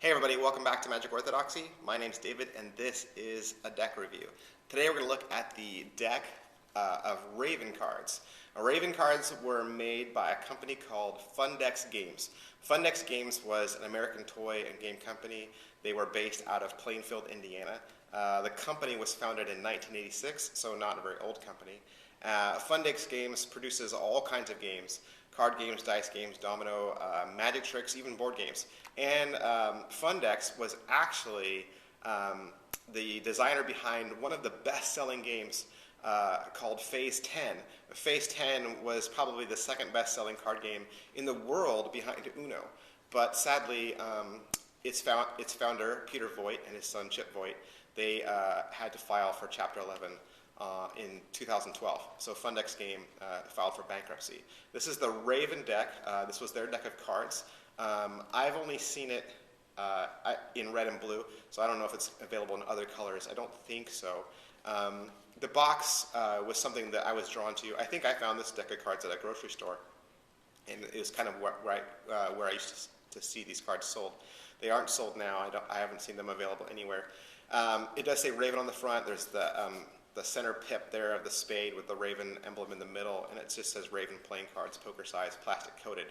Hey everybody, welcome back to Magic Orthodoxy. My name's David and this is a deck review. Today we're going to look at the deck of Raven cards. Raven cards were made by a company called Fundex Games. Fundex Games was an American toy and game company. They were based out of Plainfield, Indiana. The company was founded in 1986, so not a very old company. Fundex Games produces all kinds of games. Card games, dice games, domino, magic tricks, even board games. And Fundex was actually the designer behind one of the best-selling games called Phase 10. Phase 10 was probably the second best-selling card game in the world behind Uno. But sadly, its founder, Peter Voigt, and his son, Chip Voigt, they had to file for Chapter 11 in 2012. So Fundex Game filed for bankruptcy. This is the Raven deck. This was their deck of cards. I've only seen it in red and blue, so I don't know if it's available in other colors. I don't think so. The box was something that I was drawn to. I think I found this deck of cards at a grocery store, and it was kind of where I used to see these cards sold. They aren't sold now. I haven't seen them available anywhere. It does say Raven on the front. There's the center pip there of the spade with the Raven emblem in the middle, and it just says Raven playing cards, poker size, plastic coated.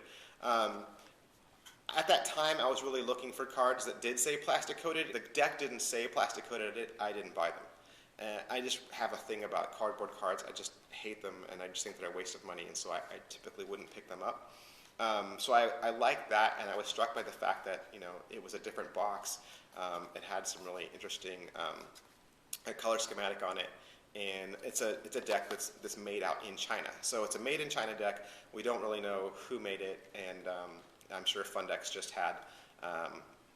At that time, I was really looking for cards that did say plastic coated. The deck didn't say plastic coated, I didn't buy them. I just have a thing about cardboard cards. I just hate them, and I just think they're a waste of money, and so I typically wouldn't pick them up. So I liked that, and I was struck by the fact that it was a different box. It had some really interesting color schematic on it. And it's a deck that's made out in China. So it's a made in China deck. We don't really know who made it, and I'm sure Fundex just had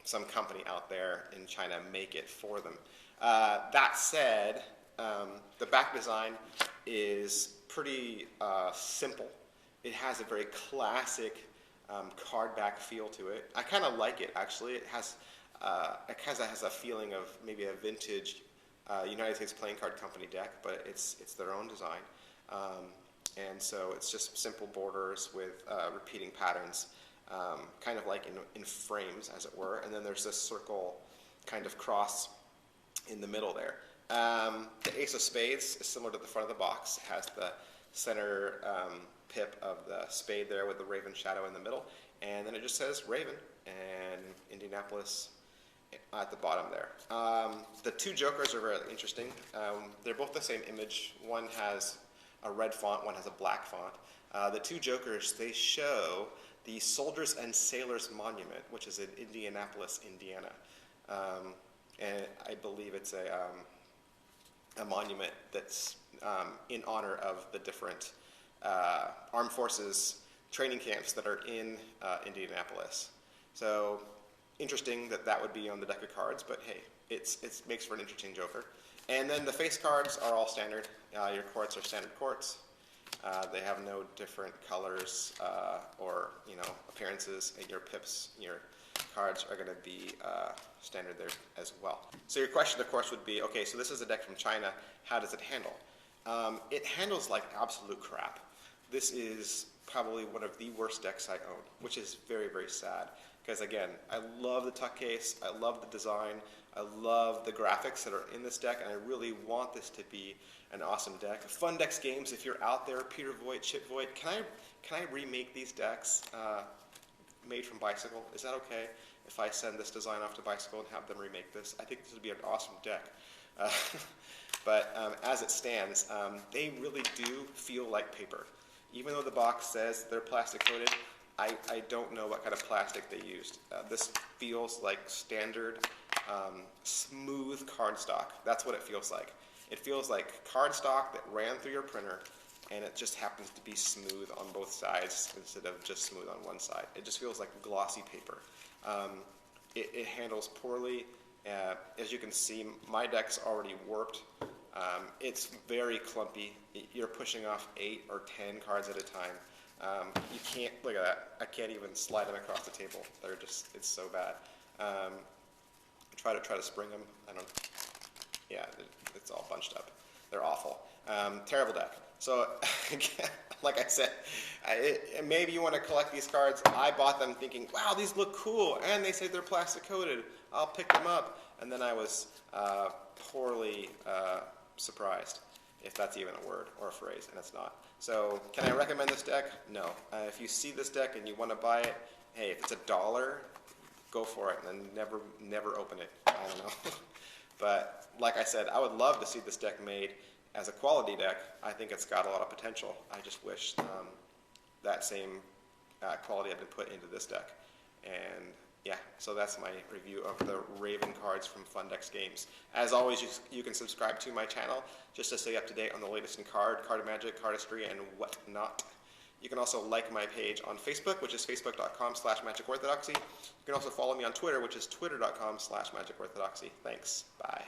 some company out there in China make it for them. That said, the back design is pretty simple. It has a very classic card back feel to it. I kind of like it, actually. It has a feeling of maybe a vintage United States Playing Card Company deck, but it's their own design. And so it's just simple borders with repeating patterns, kind of like in frames, as it were. And then there's this circle kind of cross in the middle there. The Ace of Spades is similar to the front of the box. It has the center pip of the spade there with the Raven shadow in the middle. And then it just says Raven and Indianapolis at the bottom there. The two jokers are very interesting. They're both the same image. One has a red font, one has a black font. The two jokers, they show the Soldiers and Sailors Monument, which is in Indianapolis, Indiana. And I believe it's a monument that's in honor of the different armed forces training camps that are in Indianapolis. So interesting that would be on the deck of cards, but hey, it makes for an interesting joker. And then the face cards are all standard. Your courts are standard courts. They have no different colors or appearances. And your pips, your cards are going to be standard there as well. So your question, of course, would be, okay, so this is a deck from China. How does it handle? It handles like absolute crap. This is probably one of the worst decks I own, which is very, very sad. Because again, I love the tuck case, I love the design, I love the graphics that are in this deck, and I really want this to be an awesome deck. Fundex Games, if you're out there, Peter Voigt, Chip Voigt, can I remake these decks made from Bicycle? Is that okay if I send this design off to Bicycle and have them remake this? I think this would be an awesome deck. But as it stands, they really do feel like paper. Even though the box says they're plastic coated, I don't know what kind of plastic they used. This feels like standard, smooth cardstock. That's what it feels like. It feels like cardstock that ran through your printer, and it just happens to be smooth on both sides instead of just smooth on one side. It just feels like glossy paper. It handles poorly. As you can see, my deck's already warped. It's very clumpy. You're pushing off 8 or 10 cards at a time. You can't, look at that, I can't even slide them across the table. They're just, it's so bad. Try to spring them, yeah, it's all bunched up. They're awful. Terrible deck. So, like I said, maybe you want to collect these cards. I bought them thinking, wow, these look cool, and they say they're plastic coated. I'll pick them up. And then I was poorly surprised, if that's even a word or a phrase, and it's not. So, can I recommend this deck? No. If you see this deck and you want to buy it, hey, if it's $1, go for it, and then never open it. I don't know. But like I said, I would love to see this deck made as a quality deck. I think it's got a lot of potential. I just wish that same quality had been put into this deck. And yeah, so that's my review of the Raven cards from Fundex Games. As always, you can subscribe to my channel just to stay up to date on the latest in card magic, cardistry, and whatnot. You can also like my page on Facebook, which is facebook.com/magicorthodoxy. You can also follow me on Twitter, which is twitter.com/magicorthodoxy. Thanks. Bye.